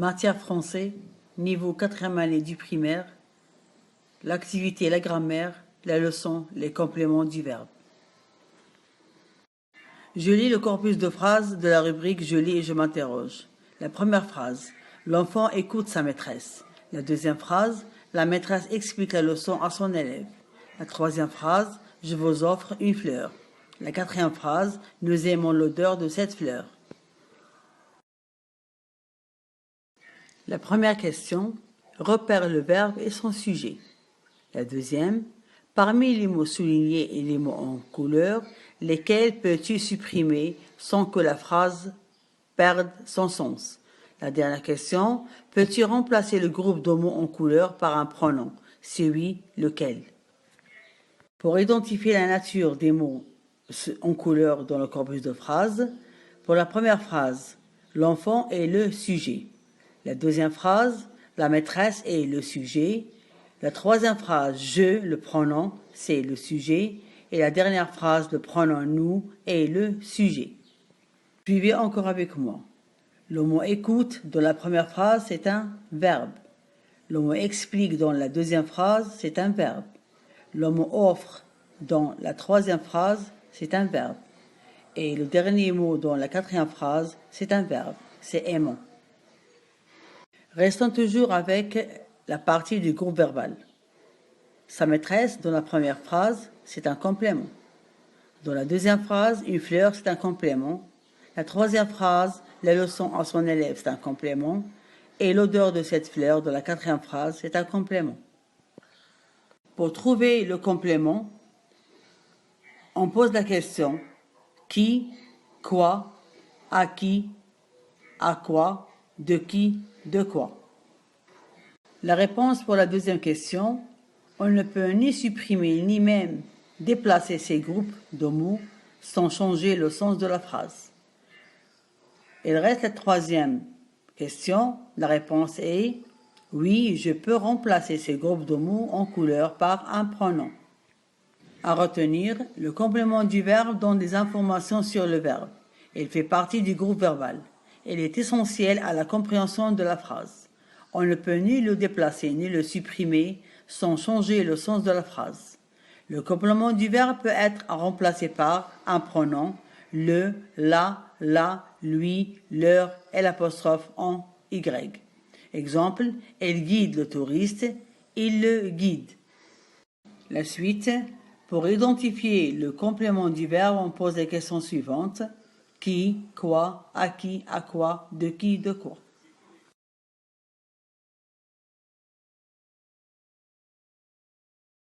Matière français, niveau 4e année du primaire, l'activité, la grammaire, la leçon, les compléments du verbe. Je lis le corpus de phrases de la rubrique Je lis et je m'interroge. La première phrase, l'enfant écoute sa maîtresse. La deuxième phrase, la maîtresse explique la leçon à son élève. La troisième phrase, je vous offre une fleur. La quatrième phrase, nous aimons l'odeur de cette fleur. La première question, repère le verbe et son sujet. La deuxième, parmi les mots soulignés et les mots en couleur, lesquels peux-tu supprimer sans que la phrase perde son sens? La dernière question, peux-tu remplacer le groupe de mots en couleur par un pronom? Si oui, lequel? Pour identifier la nature des mots en couleur dans le corpus de phrases, pour la première phrase, l'enfant est le sujet. La deuxième phrase, la maîtresse est le sujet. La troisième phrase, je, le pronom, c'est le sujet. Et la dernière phrase, le pronom nous, est le sujet. Suivez encore avec moi. Le mot écoute dans la première phrase, c'est un verbe. Le mot explique dans la deuxième phrase, c'est un verbe. Le mot offre dans la troisième phrase, c'est un verbe. Et le dernier mot dans la quatrième phrase, c'est un verbe. C'est aimant. Restons toujours avec la partie du groupe verbal. Sa maîtresse, dans la première phrase, c'est un complément. Dans la deuxième phrase, une fleur, c'est un complément. La troisième phrase, la leçon à son élève, c'est un complément. Et l'odeur de cette fleur, dans la quatrième phrase, c'est un complément. Pour trouver le complément, on pose la question qui, quoi, à qui, à quoi, de qui, de quoi. La réponse pour la deuxième question, on ne peut ni supprimer ni même déplacer ces groupes de mots sans changer le sens de la phrase. Il reste la troisième question. La réponse est oui, je peux remplacer ces groupes de mots en couleur par un pronom. À retenir, le complément du verbe donne des informations sur le verbe. Il fait partie du groupe verbal. Il est essentiel à la compréhension de la phrase. On ne peut ni le déplacer ni le supprimer sans changer le sens de la phrase. Le complément du verbe peut être remplacé par un pronom, le, la, lui, leur et l'apostrophe en y. Exemple, elle guide le touriste, il le guide. La suite, pour identifier le complément du verbe, on pose les questions suivantes. Qui, quoi, à qui, à quoi, de qui, de quoi.